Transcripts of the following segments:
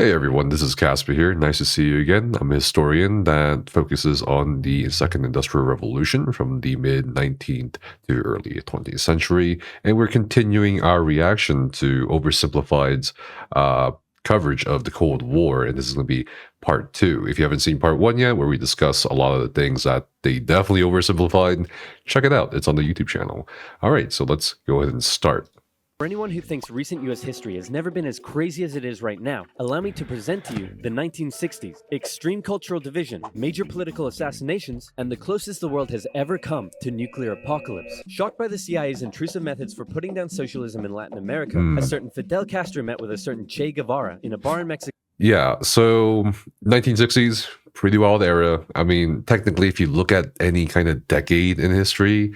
Hey everyone, this is Casper here. Nice to see you again. I'm a historian that focuses on the Second Industrial Revolution from the mid 19th to early 20th century, and we're continuing our reaction to Oversimplified's coverage of the Cold War, and this is going to be part two. If you haven't seen part one yet, where we discuss a lot of the things that they definitely oversimplified, check it out. It's on the YouTube channel. All right, so let's go ahead and start. For anyone who thinks recent US history has never been as crazy as it is right now, allow me to present to you the 1960s, extreme cultural division, major political assassinations, and the closest the world has ever come to nuclear apocalypse. Shocked by the CIA's intrusive methods for putting down socialism in Latin America, a certain Fidel Castro met with a certain Che Guevara in a bar in Mexico. Yeah, so 1960s, pretty wild era. I mean, technically, if you look at any kind of decade in history,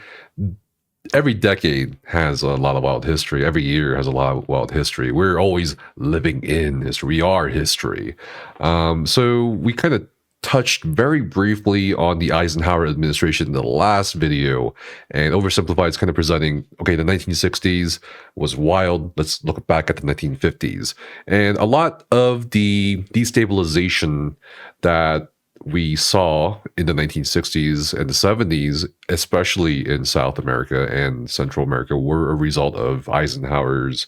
every decade has a lot of wild history. Every year has a lot of wild history. We're always living in history. We are history. So we kind of touched very briefly on the Eisenhower administration in the last video, and Oversimplified is kind of presenting, okay, the 1960s was wild. Let's look back at the 1950s. And a lot of the destabilization that we saw in the 1960s and the 70s, especially in South America and Central America, were a result of Eisenhower's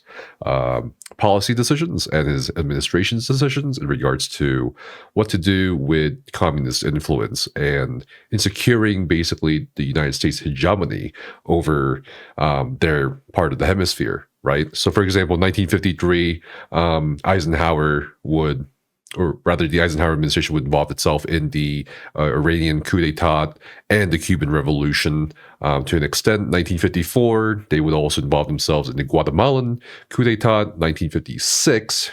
policy decisions and his administration's decisions in regards to what to do with communist influence and in securing basically the United States hegemony over their part of the hemisphere, right? So, for example, 1953, Eisenhower would, or rather the Eisenhower administration would involve itself in the Iranian coup d'etat and the Cuban Revolution. To an extent, 1954, they would also involve themselves in the Guatemalan coup d'etat. 1956,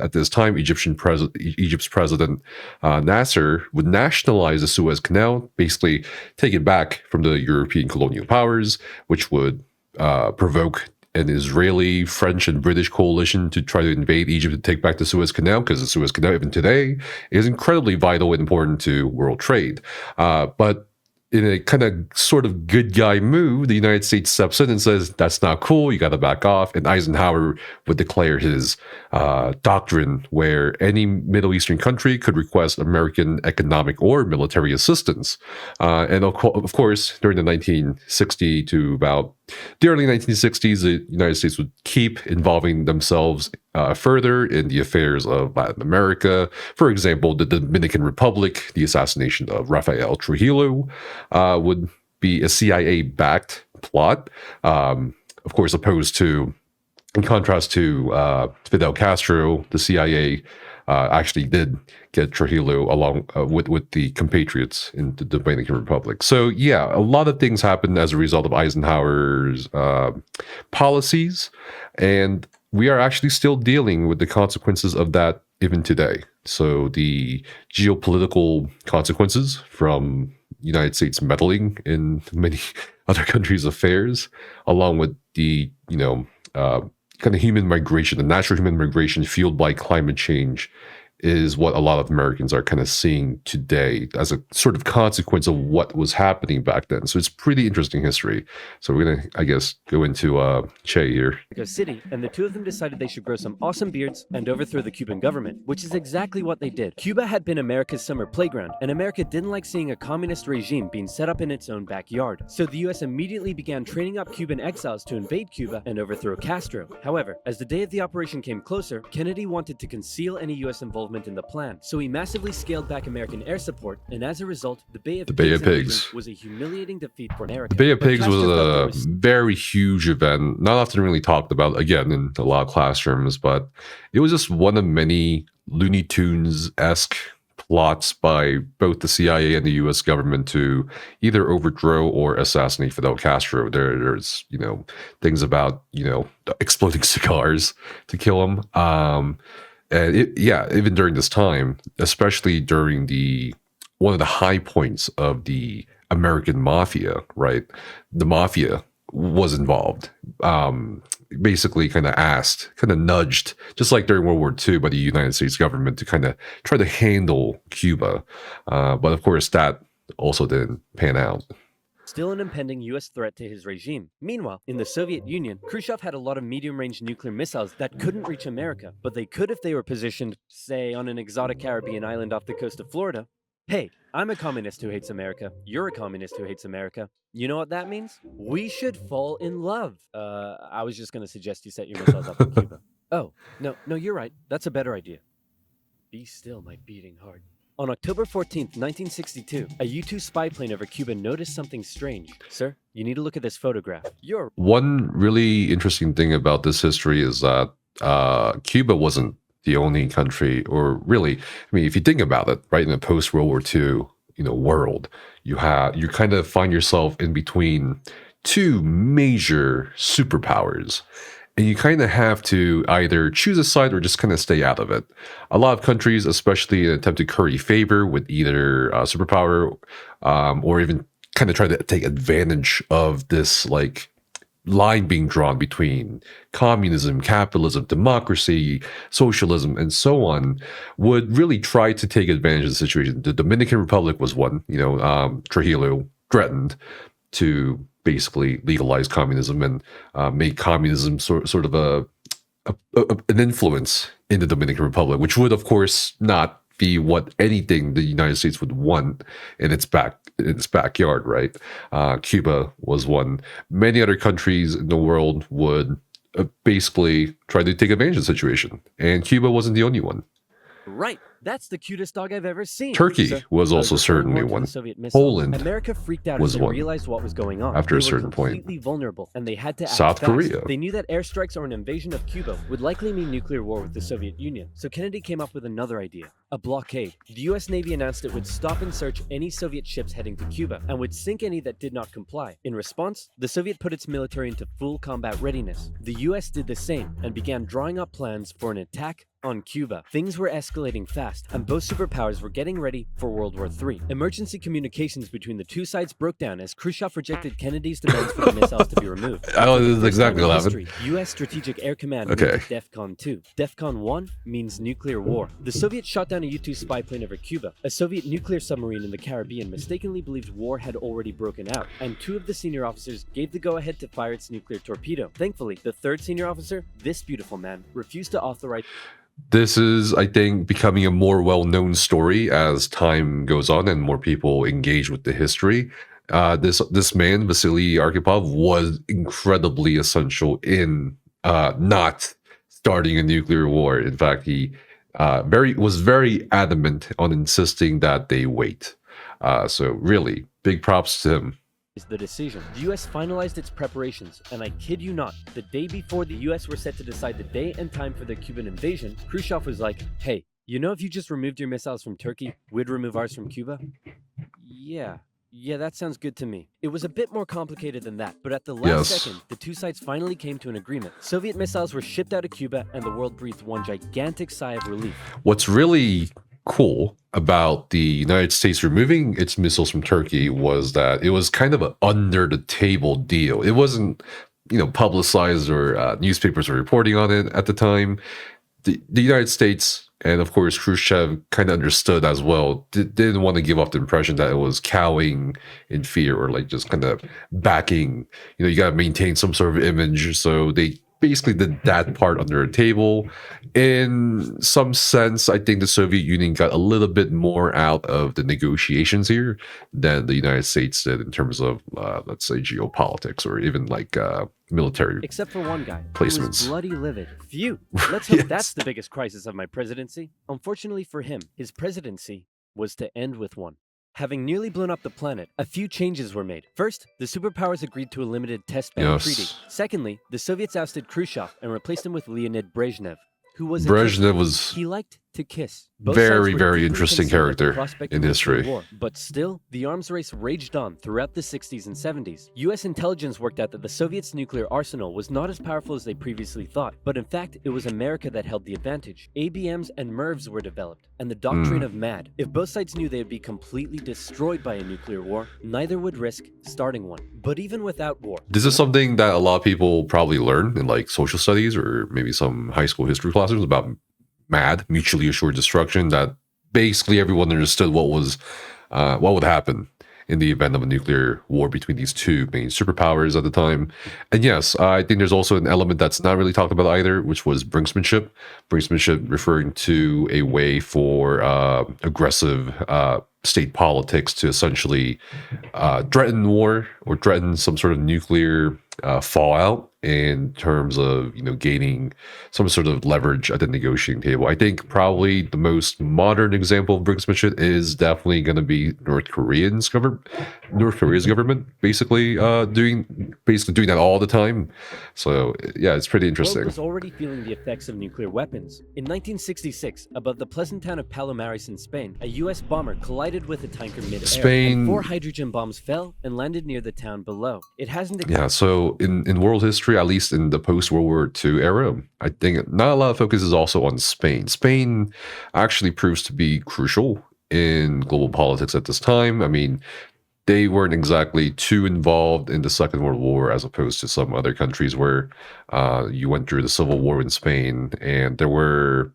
at this time, Egypt's president Nasser would nationalize the Suez Canal, basically take it back from the European colonial powers, which would provoke an Israeli, French, and British coalition to try to invade Egypt to take back the Suez Canal, because the Suez Canal, even today, is incredibly vital and important to world trade. But in a kind of sort of good guy move, the United States steps in and says, that's not cool, you got to back off. And Eisenhower would declare his doctrine where any Middle Eastern country could request American economic or military assistance. And of course, during the 1960 to about the early 1960s, the United States would keep involving themselves further in the affairs of Latin America. For example, the Dominican Republic, the assassination of Rafael Trujillo would be a CIA-backed plot, of course, opposed to, in contrast to Fidel Castro, the CIA actually did get Trujillo along with the compatriots in the Dominican Republic. So yeah, a lot of things happened as a result of Eisenhower's policies, and we are actually still dealing with the consequences of that even today. So the geopolitical consequences from United States meddling in many other countries' affairs, along with the kind of human migration, the natural human migration fueled by climate change, is what a lot of Americans are kind of seeing today as a sort of consequence of what was happening back then. So it's pretty interesting history. So we're going to, I guess, go into Che here. City, and the two of them decided they should grow some awesome beards and overthrow the Cuban government, which is exactly what they did. Cuba had been America's summer playground, and America didn't like seeing a communist regime being set up in its own backyard. So the US immediately began training up Cuban exiles to invade Cuba and overthrow Castro. However, as the day of the operation came closer, Kennedy wanted to conceal any US involvement in the plan, so he massively scaled back American air support, and as a result, the Bay of Pigs was a humiliating defeat for America. The Bay of Pigs was a very huge event, not often really talked about, again, in a lot of classrooms, but it was just one of many Looney Tunes-esque plots by both the CIA and the U.S. government to either overthrow or assassinate Fidel Castro. There's things about exploding cigars to kill him. And even during this time, especially during one of the high points of the American mafia, right? The mafia was involved, basically kind of nudged, just like during World War II by the United States government to kind of try to handle Cuba. But of course, that also didn't pan out. still an impending US threat to his regime. Meanwhile, in the Soviet Union, Khrushchev had a lot of medium-range nuclear missiles that couldn't reach America, but they could if they were positioned, say, on an exotic Caribbean island off the coast of Florida. Hey, I'm a communist who hates America. You're a communist who hates America. You know what that means? We should fall in love. I was just gonna suggest you set your missiles up in Cuba. Oh, no, you're right. That's a better idea. Be still, my beating heart. On October 14th, 1962, a U-2 spy plane over Cuba noticed something strange. Sir, you need to look at this photograph. One really interesting thing about this history is that Cuba wasn't the only country, or really, I mean, if you think about it, right, in the post-World War II, world, you kind of find yourself in between two major superpowers. And you kind of have to either choose a side or just kind of stay out of it. A lot of countries, especially in an attempt to curry favor with either superpower or even kind of try to take advantage of this like line being drawn between communism, capitalism, democracy, socialism, and so on, would really try to take advantage of the situation. The Dominican Republic was one. Trujillo threatened to basically legalize communism and make communism sort of an influence in the Dominican Republic, which would, of course, not be what anything the United States would want in its backyard, right? Cuba was one. Many other countries in the world would basically try to take advantage of the situation, and Cuba wasn't the only one. Right. That's the cutest dog I've ever seen. Turkey was also certainly one. Poland America freaked out was as they one. realized what was going on. After a They were certain point. completely vulnerable, and they had to act South fast. Korea. They knew that airstrikes or an invasion of Cuba would likely mean nuclear war with the Soviet Union. So Kennedy came up with another idea: a blockade. The U.S. Navy announced it would stop and search any Soviet ships heading to Cuba and would sink any that did not comply. In response, the Soviet put its military into full combat readiness. The U.S. did the same and began drawing up plans for an attack on Cuba. Things were escalating fast, and both superpowers were getting ready for World War III. Emergency communications between the two sides broke down as Khrushchev rejected Kennedy's demands for the missiles to be removed. Oh, this is exactly what happened. U.S. Strategic Air Command moved to DEFCON 2. DEFCON 1 means nuclear war. The Soviets shot down a U-2 spy plane over Cuba. A Soviet nuclear submarine in the Caribbean mistakenly believed war had already broken out, and two of the senior officers gave the go-ahead to fire its nuclear torpedo. Thankfully, the third senior officer, this beautiful man, refused to authorize. This is, I think, becoming a more well-known story as time goes on and more people engage with the history. This man, Vasily Arkhipov, was incredibly essential in not starting a nuclear war. In fact, he was very adamant on insisting that they wait. So really, big props to him. Is the decision. The U.S. finalized its preparations, and I kid you not, the day before the U.S. were set to decide the day and time for the Cuban invasion, Khrushchev was like, hey, if you just removed your missiles from Turkey, we'd remove ours from Cuba? Yeah, that sounds good to me. It was a bit more complicated than that, but at the last second, the two sides finally came to an agreement. Soviet missiles were shipped out of Cuba, and the world breathed one gigantic sigh of relief. What's really cool about the United States removing its missiles from Turkey was that it was kind of an under the table deal. It wasn't, publicized or newspapers were reporting on it at the time. The United States and of course Khrushchev kind of understood as well, didn't want to give off the impression that it was cowing in fear or like just kind of backing. You got to maintain some sort of image. So they basically did that part under the table. In some sense, I think the Soviet Union got a little bit more out of the negotiations here than the United States did in terms of, let's say, geopolitics or even like military except for one guy placements. Who was bloody livid. Phew. Let's hope that's the biggest crisis of my presidency. Unfortunately for him, his presidency was to end with one. Having nearly blown up the planet, a few changes were made. First, the superpowers agreed to a limited test ban treaty. Secondly, the Soviets ousted Khrushchev and replaced him with Leonid Brezhnev, who was he liked to kiss. Both very interesting character in history. War, but still, the arms race raged on throughout the 60s and 70s. US intelligence worked out that the Soviets' nuclear arsenal was not as powerful as they previously thought, but in fact, it was America that held the advantage. ABMs and MIRVs were developed, and the doctrine of MAD. If both sides knew they would be completely destroyed by a nuclear war, neither would risk starting one. But even without war... This is something that a lot of people probably learn in like social studies or maybe some high school history classes about MAD, mutually assured destruction, that basically everyone understood what would happen in the event of a nuclear war between these two main superpowers at the time. And yes, I think there's also an element that's not really talked about either, which was brinksmanship. Brinksmanship referring to a way for aggressive state politics to essentially threaten war or threaten some sort of nuclear fallout in terms of gaining some sort of leverage at the negotiating table. I think probably the most modern example of brinksmanship is definitely going to be North Korea's government basically doing that all the time. So yeah, it's pretty The world interesting. was already feeling the effects of nuclear weapons. In 1966, above the pleasant town of Palomares in Spain, a U.S. bomber collided with a tanker mid-air, Spain- and 4 hydrogen bombs fell and landed near the town below. It hasn't. Yeah, so in world history, at least in the post-World War II era, I think not a lot of focus is also on Spain. Spain actually proves to be crucial in global politics at this time. I mean, they weren't exactly too involved in the Second World War as opposed to some other countries where you went through the Civil War in Spain, and there were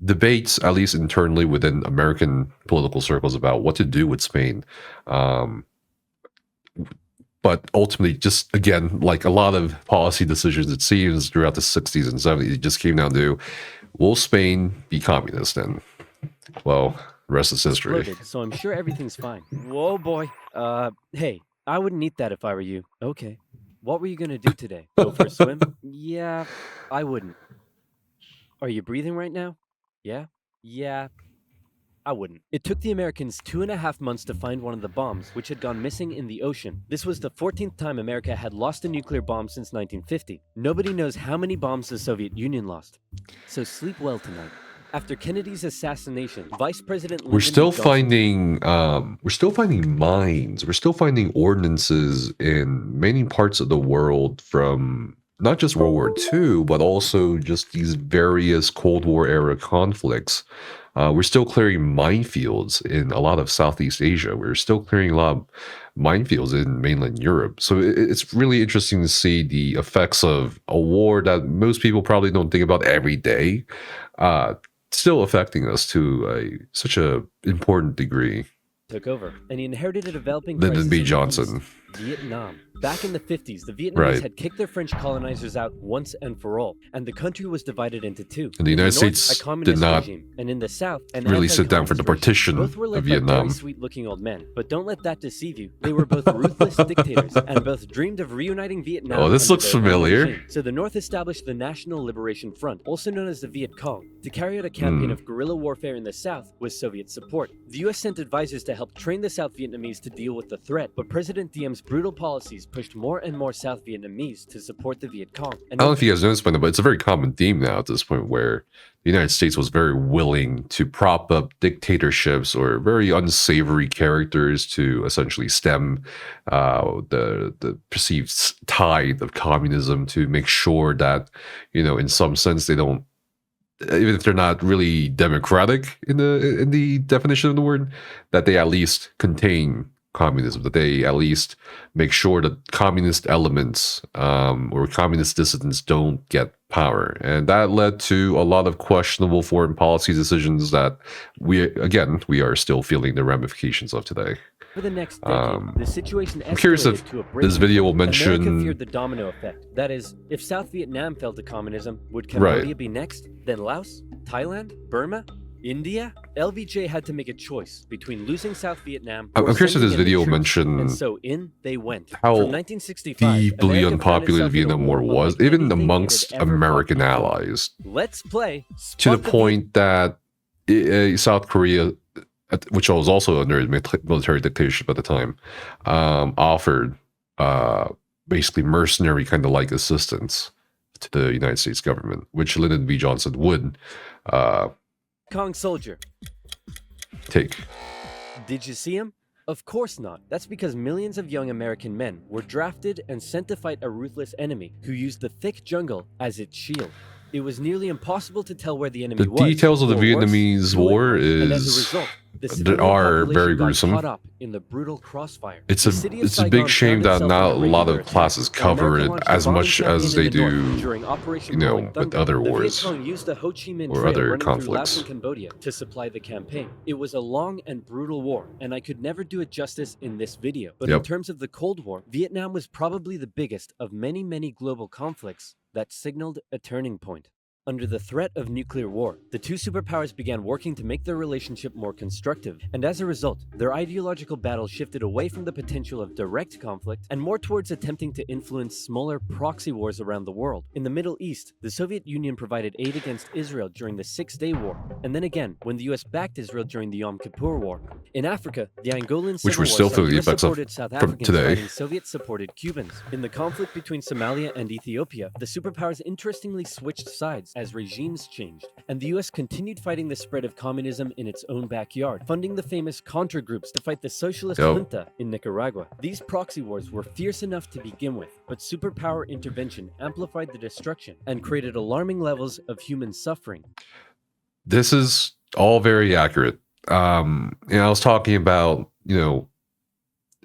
debates, at least internally within American political circles, about what to do with Spain. But ultimately, just again, like a lot of policy decisions, it seems throughout the 60s and 70s, it just came down to, will Spain be communist? And, well, the rest is history. Exploded, so I'm sure everything's fine. Whoa, boy. Hey, I wouldn't eat that if I were you. Okay. What were you gonna do today? Go for a swim? Yeah, I wouldn't. Are you breathing right now? Yeah? Yeah, I wouldn't. It took the Americans 2.5 months to find one of the bombs, which had gone missing in the ocean. This was the 14th time America had lost a nuclear bomb since 1950. Nobody knows how many bombs the Soviet Union lost. So sleep well tonight. After Kennedy's assassination, Vice President Lyndon We're still B. Johnson- finding mines. We're still finding ordinances in many parts of the world from not just World War II, but also just these various Cold War era conflicts. We're still clearing minefields in a lot of Southeast Asia. We're still clearing a lot of minefields in mainland Europe. So it's really interesting to see the effects of a war that most people probably don't think about every day, still affecting us to such a important degree. took over, and he inherited a developing Lyndon crisis B. in the Johnson. East, Vietnam. Back in the 50s, the Vietnamese Right. had kicked their French colonizers out once and for all, and the country was divided into two. And the In United north, States a communist did not regime, and in the south, an really sit down for the anti-communist partition regime. Both were of led by Vietnam. very sweet-looking old men, but don't let that deceive you. They were both ruthless dictators, and both dreamed of reuniting Vietnam. Oh, this under looks their own familiar. regime. So the North established the National Liberation Front, also known as the Viet Cong, to carry out a campaign of guerrilla warfare in the south with Soviet support. The U.S. sent advisors to help train the South Vietnamese to deal with the threat, but President Diem's brutal policies pushed more and more South Vietnamese to support the Viet Cong. I don't know if you guys noticed by now, but it's a very common theme now at this point where the United States was very willing to prop up dictatorships or very unsavory characters to essentially stem the perceived tide of communism, to make sure that, in some sense, they don't, even if they're not really democratic in the definition of the word, that they at least contain communism, that they at least make sure that communist elements or communist dissidents don't get power. And that led to a lot of questionable foreign policy decisions that we are still feeling the ramifications of today. For the next decade, the situation I'm curious escalated if to a breaking this video will point. America mention feared the domino effect. That is, if South Vietnam fell to communism, would Cambodia Right. be next? Then Laos? Thailand? Burma? India? LBJ had to make a choice between losing South Vietnam I'm or curious if sending this in the video will troops. mention And so in they went. how From 1965, deeply America found unpopular the itself in a Vietnam War war was, unlike even anything it amongst had ever fought American before. allies, Let's play. to the Spot point that South Korea, which was also under military dictatorship at the time, offered basically mercenary kind of like assistance to the United States government, which Lyndon B. Johnson would Kong soldier. take. Did you see him? Of course not. That's because millions of young American men were drafted and sent to fight a ruthless enemy who used the thick jungle as its shield. It was nearly impossible to tell where the enemy The was. details of the or worse, Vietnamese who it war was. And as a is result, The They civilian are population very got gruesome. caught up in the brutal crossfire. It's The a city of it's a Saigon big shame found that itself not a under lot regular of classes attack, and cover America it launched a as bombing much campaign as in they the north do, during Operation you know, Rolling with Thunder. other The Viet wars Cong used the Ho Chi Minh or Trail other running through Laos conflicts. and Cambodia to supply the campaign. It was a long and brutal war, and I could never do it justice in this video. But in Yep. terms of the Cold War, Vietnam was probably the biggest of many, many global conflicts that signaled a turning point. Under the threat of nuclear war, the two superpowers began working to make their relationship more constructive, and as a result, their ideological battle shifted away from the potential of direct conflict and more towards attempting to influence smaller proxy wars around the world. In the Middle East, the Soviet Union provided aid against Israel during the Six-Day War, and then again when the US backed Israel during the Yom Kippur War. In Africa, the Angolan Which Civil we're War still saw feeling the effects of US-supported South from Africans today. fighting Soviet-supported Cubans. In the conflict between Somalia and Ethiopia, the superpowers interestingly switched sides as regimes changed, and the US continued fighting the spread of communism in its own backyard, funding the famous Contra groups to fight the socialist Yep. junta in Nicaragua. These proxy wars were fierce enough to begin with, but superpower intervention amplified the destruction and created alarming levels of human suffering. This is all very accurate. I was talking about,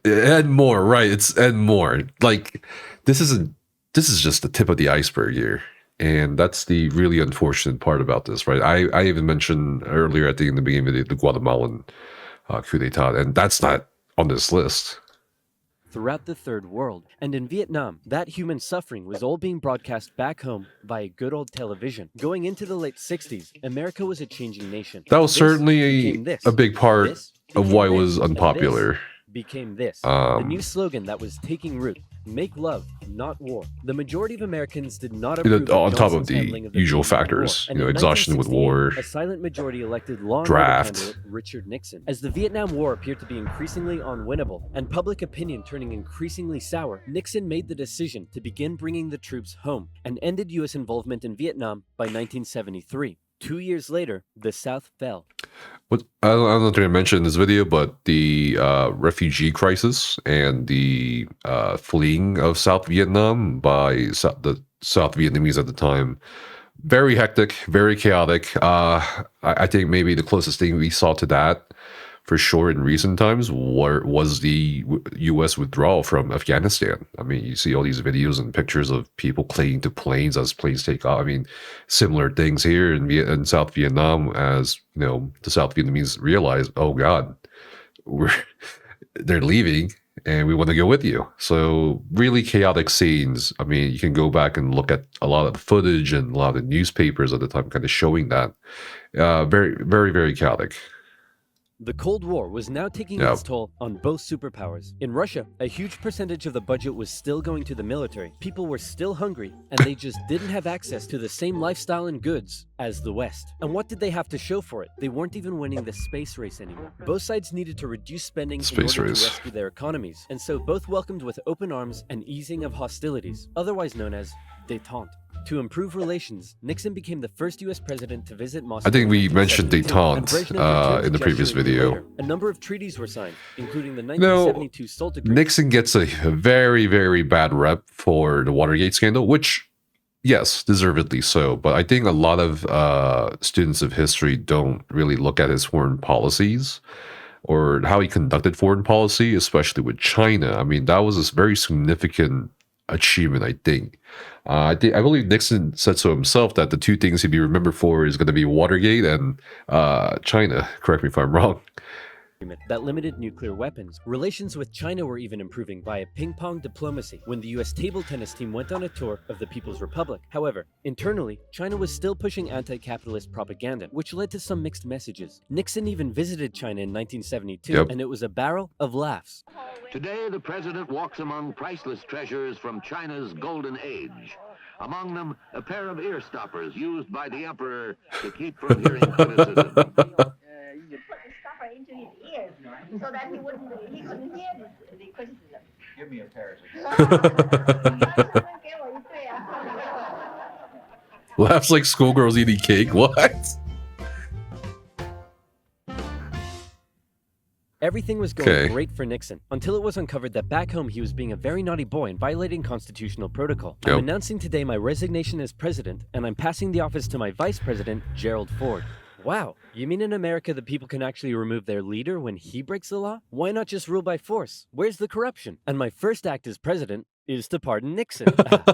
and more, right? It's and more. Like this is just the tip of the iceberg here. And that's the really unfortunate part about this, right? I even mentioned earlier at in the beginning of the Guatemalan coup d'etat, and that's not on this list. Throughout the Third World, and in Vietnam, that human suffering was all being broadcast back home via good old television. Going into the late 60s, America was a changing nation. That was This certainly became this. a big part This of became why it this, was and this unpopular. became this. The new Um, slogan that was taking root: make love, not war. The majority of Americans did not You know, approve of on top of Johnson's the handling of the usual Vietnam factors, War. And you know, in exhaustion with 1968, war, a silent majority elected law and draft. order candidate Richard Nixon. As the Vietnam War appeared to be increasingly unwinnable and public opinion turning increasingly sour, Nixon made the decision to begin bringing the troops home and ended U.S. involvement in Vietnam by 1973. 2 years later, the South fell. I don't know if I mentioned in this video, but the refugee crisis and the fleeing of South Vietnam by the South Vietnamese at the time, very hectic, very chaotic. I think maybe the closest thing we saw to that, for sure, in recent times, was the U.S. withdrawal from Afghanistan. I mean, you see all these videos and pictures of people clinging to planes as planes take off. I mean, similar things here in South Vietnam, as the South Vietnamese realize, oh God, they're leaving, and we want to go with you. So really chaotic scenes. I mean, you can go back and look at a lot of the footage and a lot of the newspapers at the time kind of showing that. Very, very, very chaotic. The Cold War was now taking its toll on both superpowers. In Russia, a huge percentage of the budget was still going to the military. People were still hungry, and they just didn't have access to the same lifestyle and goods as the West. And what did they have to show for it? They weren't even winning the space race anymore. Both sides needed to reduce spending in order to rescue their economies, and so both welcomed with open arms an easing of hostilities, otherwise known as détente. To improve relations, Nixon became the first U.S. president to visit Moscow. I think we mentioned 1972, and détente Brezhnev returned to in the previous gesturing video. later. A number of treaties were signed, including the 1972 SALT Agreement. Nixon gets a very, very bad rep for the Watergate scandal, which, yes, deservedly so. But I think a lot of students of history don't really look at his foreign policies or how he conducted foreign policy, especially with China. I mean, that was a very significant achievement, I think. I believe Nixon said so himself that the two things he'd be remembered for is going to be Watergate and China. Correct me if I'm wrong. That limited nuclear weapons. Relations with China were even improving via ping-pong diplomacy when the US table tennis team went on a tour of the People's Republic. However, internally, China was still pushing anti-capitalist propaganda, which led to some mixed messages. Nixon even visited China in 1972, and it was a barrel of laughs. Today, the president walks among priceless treasures from China's golden age. Among them, a pair of ear stoppers used by the emperor to keep from hearing criticism. You put the stopper into his ears so that he couldn't hear the criticism. Give me a pair. Laughs like schoolgirls eating cake. What? Everything was going great for Nixon, until it was uncovered that back home he was being a very naughty boy and violating constitutional protocol. I'm announcing today my resignation as president, and I'm passing the office to my vice president, Gerald Ford. Wow, you mean in America the people can actually remove their leader when he breaks the law? Why not just rule by force? Where's the corruption? And my first act as president is to pardon Nixon.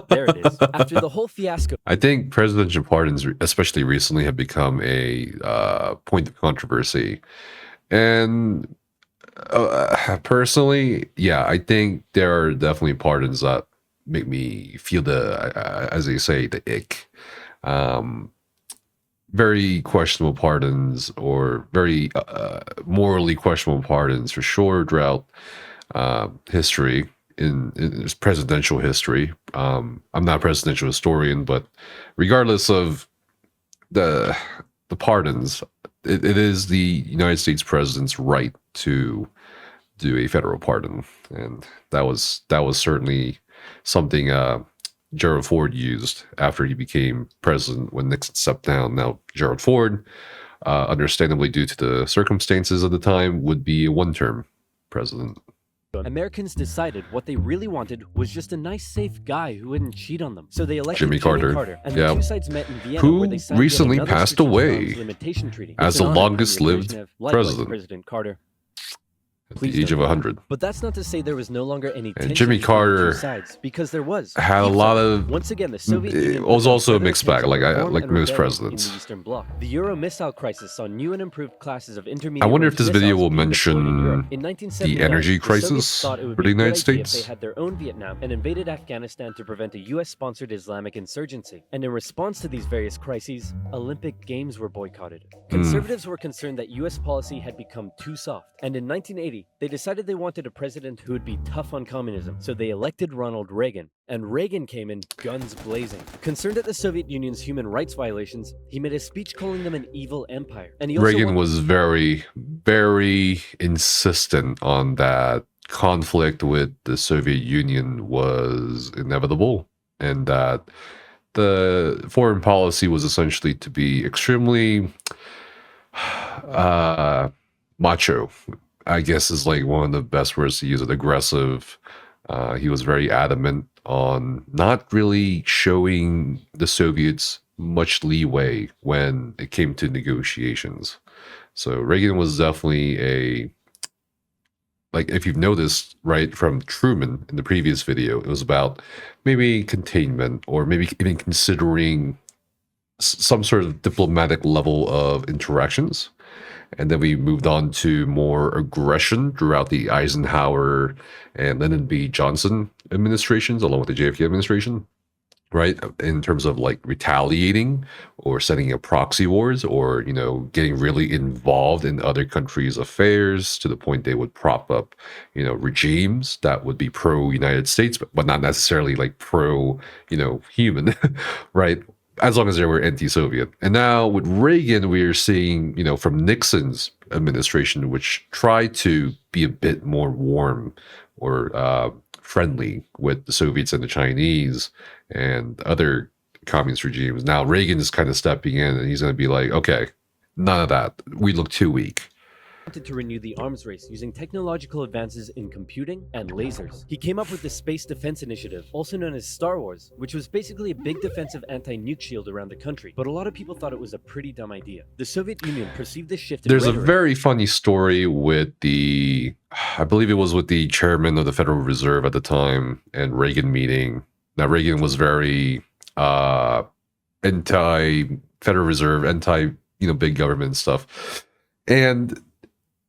There it is. After the whole fiasco. I think presidential pardons, especially recently, have become a point of controversy. And personally, yeah, I think there are definitely pardons that make me feel as they say, the ick. Very questionable pardons, or very morally questionable pardons for sure throughout history, in presidential history. I'm not a presidential historian, but regardless of the pardons, it is the United States president's right to do a federal pardon, and that was certainly something Gerald Ford used after he became president when Nixon stepped down. Now, Gerald Ford, understandably due to the circumstances of the time, would be a one-term president. Americans decided what they really wanted was just a nice, safe guy who wouldn't cheat on them. So they elected Jimmy Carter. and Yeah. the two sides met in Vienna, Who where they signed recently yet another passed strategic away arms limitation treaty. as It's the an honor, longest-lived Premier Brezhnev, likewise president. President Carter. At Please the age of don't. 100. But that's not to say there was no longer any tension Jimmy between the Carter two sides, because there was. had a Heaps lot it. of. Once again, the Soviet It Union was led also a further mixed bag, attempts like at reform like and most rebellion presidents. in the Eastern Bloc. The Euro missile crisis saw new and improved classes of intermediate. I wonder if this video will range missiles being deployed in Europe. mention In the 1979, energy the Soviets crisis thought it would for be the a good United idea if States. they had their own Vietnam and invaded Afghanistan to prevent a U.S.-sponsored Islamic insurgency. And in response to these various crises, Olympic Games were boycotted. Conservatives were concerned that U.S. policy had become too soft, and in 1980, they decided they wanted a president who would be tough on communism, so they elected Ronald Reagan. And Reagan came in guns blazing. Concerned at the Soviet Union's human rights violations, he made a speech calling them an evil empire. And he also Reagan was very, very insistent on that conflict with the Soviet Union was inevitable, and that the foreign policy was essentially to be extremely macho, I guess is like one of the best words to use it, aggressive. He was very adamant on not really showing the Soviets much leeway when it came to negotiations. So Reagan was definitely a, like, if you've noticed, right, from Truman in the previous video, it was about maybe containment, or maybe even considering some sort of diplomatic level of interactions. And then we moved on to more aggression throughout the Eisenhower and Lyndon B. Johnson administrations, along with the JFK administration, right? In terms of like retaliating or setting up proxy wars, or, you know, getting really involved in other countries' affairs to the point they would prop up, you know, regimes that would be pro-United States, but not necessarily like pro, you know, human, right? As long as they were anti-Soviet. And now with Reagan, we are seeing, you know, from Nixon's administration, which tried to be a bit more warm or friendly with the Soviets and the Chinese and other communist regimes. Now Reagan is kind of stepping in, and he's going to be like, okay, none of that. We look too weak. Wanted to renew the arms race using technological advances in computing and lasers. He came up with the Space Defense Initiative, also known as Star Wars, which was basically a big defensive anti-nuke shield around the country. But a lot of people thought it was a pretty dumb idea. The Soviet Union perceived this shift in There's a rhetoric. very funny story with the, I believe it was with the chairman of the Federal Reserve at the time and Reagan meeting. Now Reagan was very anti-Federal Reserve, anti, you know, big government stuff. And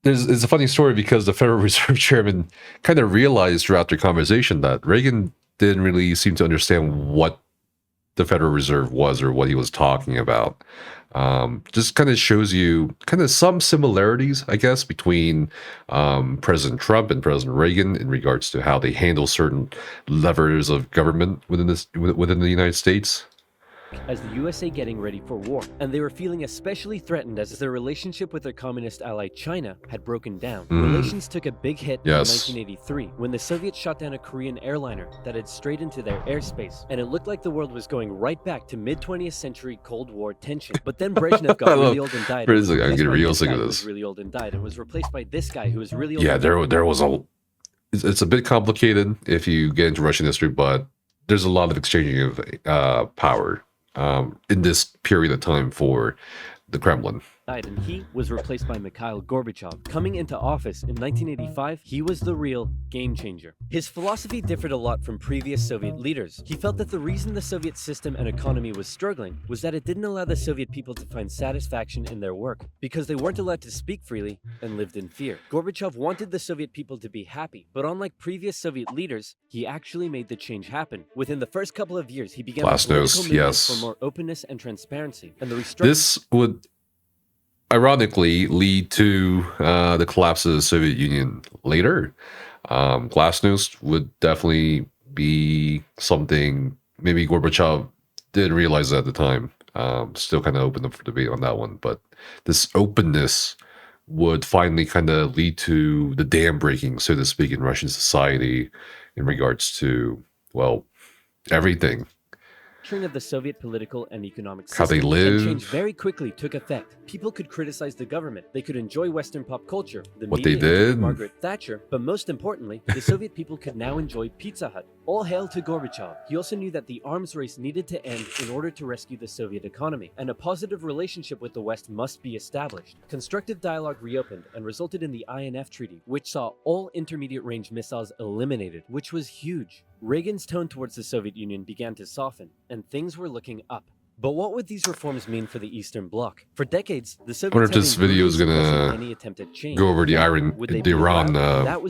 it's a funny story because the Federal Reserve chairman kind of realized throughout their conversation that Reagan didn't really seem to understand what the Federal Reserve was or what he was talking about. Just kind of shows you kind of some similarities, I guess, between President Trump and President Reagan in regards to how they handle certain levers of government within the United States. As the USA getting ready for war, and they were feeling especially threatened as their relationship with their communist ally China had broken down. Relations took a big hit in 1983 when the Soviets shot down a Korean airliner that had strayed into their airspace, and it looked like the world was going right back to mid-20th century Cold War tension. But then Brezhnev got really old and died. I'm getting real sick of this. Really old and died, and was replaced by this guy who was really old. Yeah, there was a. It's a bit complicated if you get into Russian history, but there's a lot of exchanging of power in this period of time for the Kremlin. died and he was replaced by Mikhail Gorbachev. Coming into office in 1985, he was the real game changer. His philosophy differed a lot from previous Soviet leaders. He felt that the reason the Soviet system and economy was struggling was that it didn't allow the Soviet people to find satisfaction in their work, because they weren't allowed to speak freely and lived in fear. Gorbachev wanted the Soviet people to be happy, but unlike previous Soviet leaders, he actually made the change happen. Within the first couple of years, he began a political movement for more openness and transparency, and the This would ironically lead to the collapse of the Soviet Union later. Glasnost would definitely be something maybe Gorbachev didn't realize at the time. Still kind of open up for debate on that one. But this openness would finally kind of lead to the dam breaking, so to speak, in Russian society in regards to, well, everything. Of the Soviet political and economic system, how they live, change very quickly took effect. People could criticize the government, they could enjoy Western pop culture, the what media, they did, Margaret Thatcher, but most importantly, the Soviet people could now enjoy Pizza Hut. All hail to Gorbachev. He also knew that the arms race needed to end in order to rescue the Soviet economy, and a positive relationship with the West must be established. Constructive dialogue reopened and resulted in the INF Treaty, which saw all intermediate-range missiles eliminated, which was huge. Reagan's tone towards the Soviet Union began to soften, and things were looking up. But what would these reforms mean for the Eastern Bloc? For decades, the Soviets I wonder if this video is gonna go over the Iran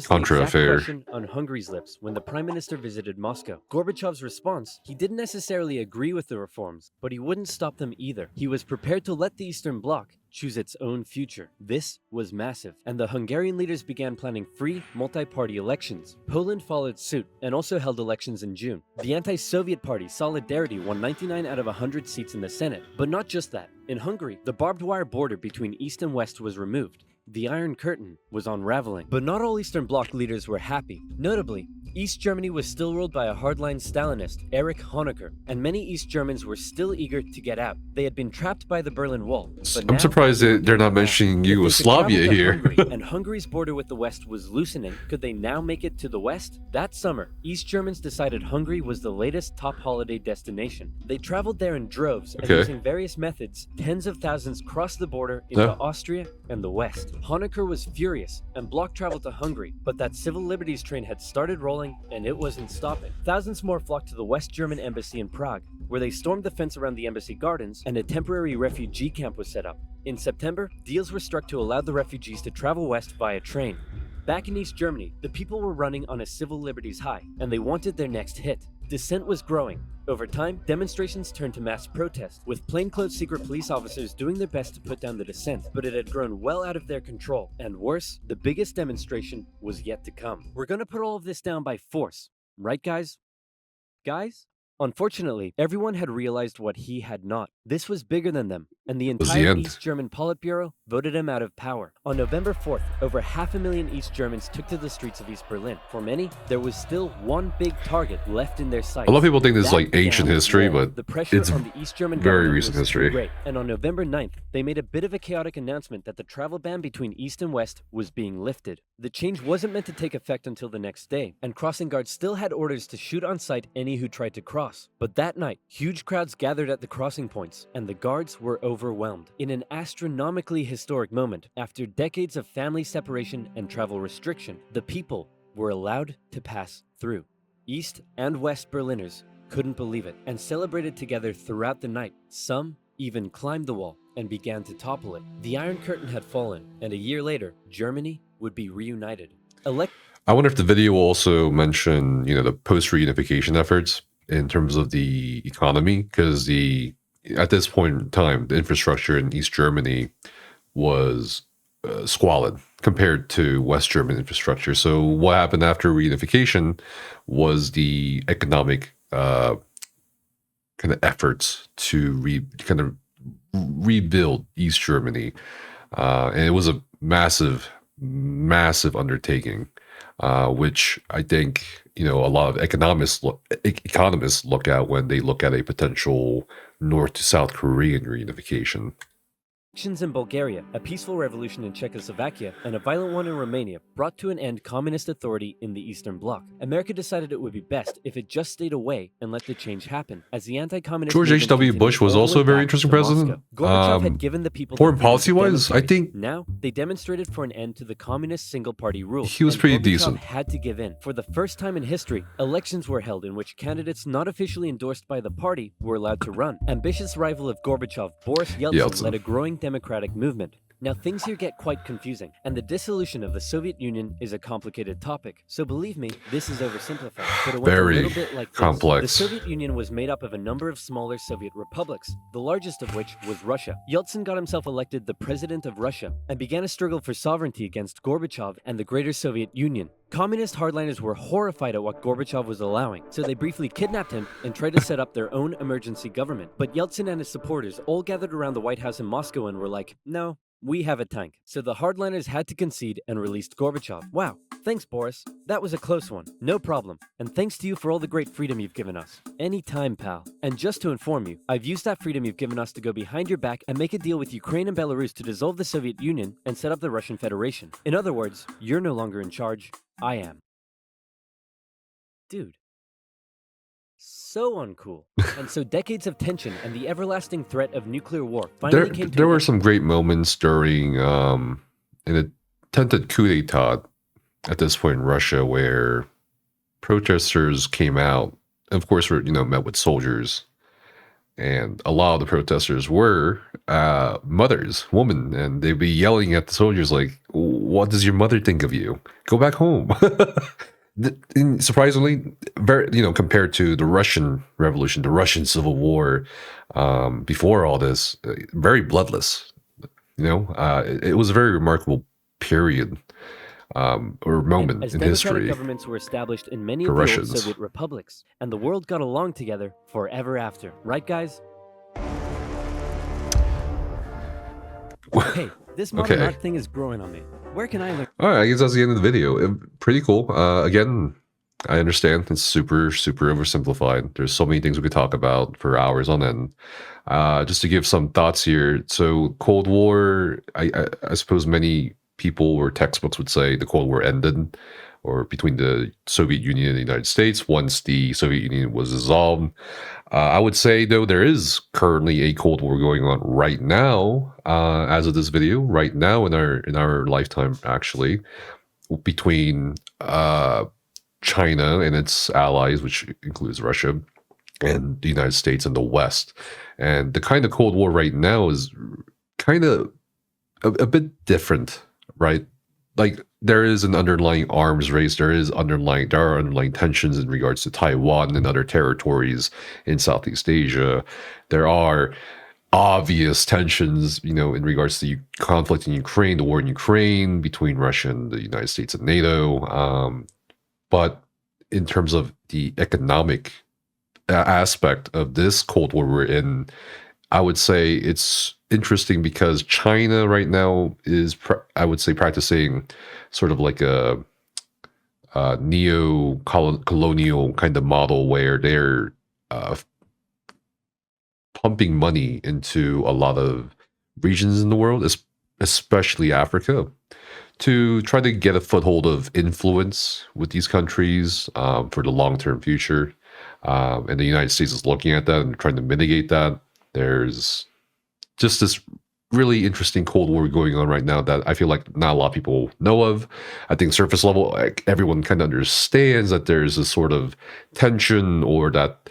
Contra affair. Question on Hungary's lips when the Prime Minister visited Moscow. Gorbachev's response: he didn't necessarily agree with the reforms, but he wouldn't stop them either. He was prepared to let the Eastern Bloc choose its own future. This was massive, and the Hungarian leaders began planning free, multi-party elections. Poland followed suit and also held elections in June. The anti-Soviet party Solidarity won 99 out of 100 seats in the Senate. But not just that. In Hungary, the barbed wire border between East and West was removed. The Iron Curtain was unraveling. But not all Eastern Bloc leaders were happy. Notably, East Germany was still ruled by a hardline Stalinist, Erich Honecker, and many East Germans were still eager to get out. They had been trapped by the Berlin Wall. But I'm surprised that they're not mentioning Yugoslavia here. Hungary, and Hungary's border with the West was loosening. Could they now make it to the West? That summer, East Germans decided Hungary was the latest top holiday destination. They traveled there in droves, and using various methods, tens of thousands crossed the border into Austria and the West. Honecker was furious and blocked travel to Hungary, but that civil liberties train had started rolling and it wasn't stopping. Thousands more flocked to the West German embassy in Prague, where they stormed the fence around the embassy gardens and a temporary refugee camp was set up. In September, deals were struck to allow the refugees to travel west via train. Back in East Germany, the people were running on a civil liberties high, and they wanted their next hit. Dissent was growing. Over time, demonstrations turned to mass protest, with plainclothes secret police officers doing their best to put down the dissent, but it had grown well out of their control. And worse, the biggest demonstration was yet to come. We're gonna put all of this down by force, right guys? Guys? Unfortunately, everyone had realized what he had not. This was bigger than them, and the entire East German Politburo voted him out of power. On November 4th, over 500,000 East Germans took to the streets of East Berlin. For many, there was still one big target left in their sights. A lot of people think this is like ancient history, but the pressure it's on the East German very recent history. Great. And on November 9th, they made a bit of a chaotic announcement that the travel ban between East and West was being lifted. The change wasn't meant to take effect until the next day, and crossing guards still had orders to shoot on sight any who tried to cross. But that night, huge crowds gathered at the crossing points, and the guards were overwhelmed. In an astronomically historic moment, after decades of family separation and travel restriction, the people were allowed to pass through. East and West Berliners couldn't believe it, and celebrated together throughout the night. Some even climbed the wall and began to topple it. The Iron Curtain had fallen, and a year later, Germany would be reunited. I wonder if the video will also mention, the post-reunification efforts in terms of the economy, because at this point in time, the infrastructure in East Germany was squalid compared to West German infrastructure. So what happened after reunification was the economic kind of efforts to rebuild East Germany, and it was a massive undertaking, which I think a lot of economists look at when they look at a potential North to South Korean reunification. Elections in Bulgaria, a peaceful revolution in Czechoslovakia, and a violent one in Romania brought to an end communist authority in the Eastern Bloc. America decided it would be best if it just stayed away and let the change happen, as the anti-communist George movement H.W. continued Bush was all the also way a very back interesting to president. Moscow. Gorbachev had given the people Foreign the freedom to policy-wise, I demonstrate. think Now, they demonstrated for an end to the communist single-party rule. he was and pretty Gorbachev decent. had to give in. For the first time in history, elections were held in which candidates not officially endorsed by the party were allowed to run. Ambitious rival of Gorbachev, Boris Yeltsin led a growing democratic movement. Now things here get quite confusing, and the dissolution of the Soviet Union is a complicated topic. So believe me, this is oversimplified, but it went a little bit like this. Complex. The Soviet Union was made up of a number of smaller Soviet republics, the largest of which was Russia. Yeltsin got himself elected the president of Russia, and began a struggle for sovereignty against Gorbachev and the greater Soviet Union. Communist hardliners were horrified at what Gorbachev was allowing, so they briefly kidnapped him and tried to set up their own emergency government. But Yeltsin and his supporters all gathered around the White House in Moscow and were like, no, we have a tank. So the hardliners had to concede and released Gorbachev. Wow, thanks Boris. That was a close one. No problem. And thanks to you for all the great freedom you've given us. Anytime, pal. And just to inform you, I've used that freedom you've given us to go behind your back and make a deal with Ukraine and Belarus to dissolve the Soviet Union and set up the Russian Federation. In other words, you're no longer in charge. I am. Dude. So uncool. And so decades of tension and the everlasting threat of nuclear war finally came to there an were end. some great moments during an attempted coup d'etat at this point in Russia where protesters came out, of course, were met with soldiers, and a lot of the protesters were women, and they'd be yelling at the soldiers like, "What does your mother think of you? Go back home." And surprisingly, very compared to the Russian Revolution, the Russian Civil War, before all this, very bloodless. It was a very remarkable period or moment as in democratic history. governments were established in many for of the old Russians. Soviet republics, and the world got along together forever after. Right, guys? Hey, this modern art thing is growing on me. Where can I learn? All right, I guess that's the end of the video. Pretty cool. Again, I understand it's super, super oversimplified. There's so many things we could talk about for hours on end. Just to give some thoughts here. So Cold War, I suppose many people or textbooks would say the Cold War ended, or between the Soviet Union and the United States once the Soviet Union was dissolved. I would say, though, there is currently a Cold War going on right now, as of this video, right now in our lifetime, actually, between China and its allies, which includes Russia, and the United States and the West. And the kind of Cold War right now is kind of a bit different, right? Like, there is an underlying arms race. There are underlying tensions in regards to Taiwan and other territories in Southeast Asia. There are obvious tensions, in regards to the conflict in Ukraine, the war in Ukraine between Russia and the United States and NATO. But in terms of the economic aspect of this Cold War we're in, I would say it's interesting because China right now is, I would say, practicing sort of like a neo-colonial kind of model where they're pumping money into a lot of regions in the world, especially Africa, to try to get a foothold of influence with these countries for the long-term future. And the United States is looking at that and trying to mitigate that. There's just this really interesting Cold War going on right now that I feel like not a lot of people know of. I think surface level, everyone kind of understands that there's a sort of tension, or that,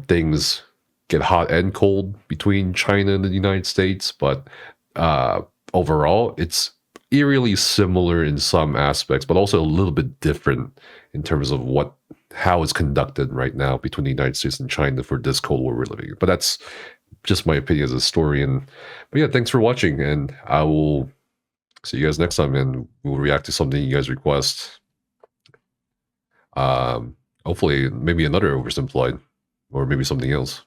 things get hot and cold between China and the United States. But overall, it's eerily similar in some aspects, but also a little bit different in terms of how it's conducted right now between the United States and China for this Cold War we're living in. But that's just my opinion as a historian. But yeah, thanks for watching, and I will see you guys next time, and we'll react to something you guys request. Hopefully, maybe another Oversimplified, or maybe something else.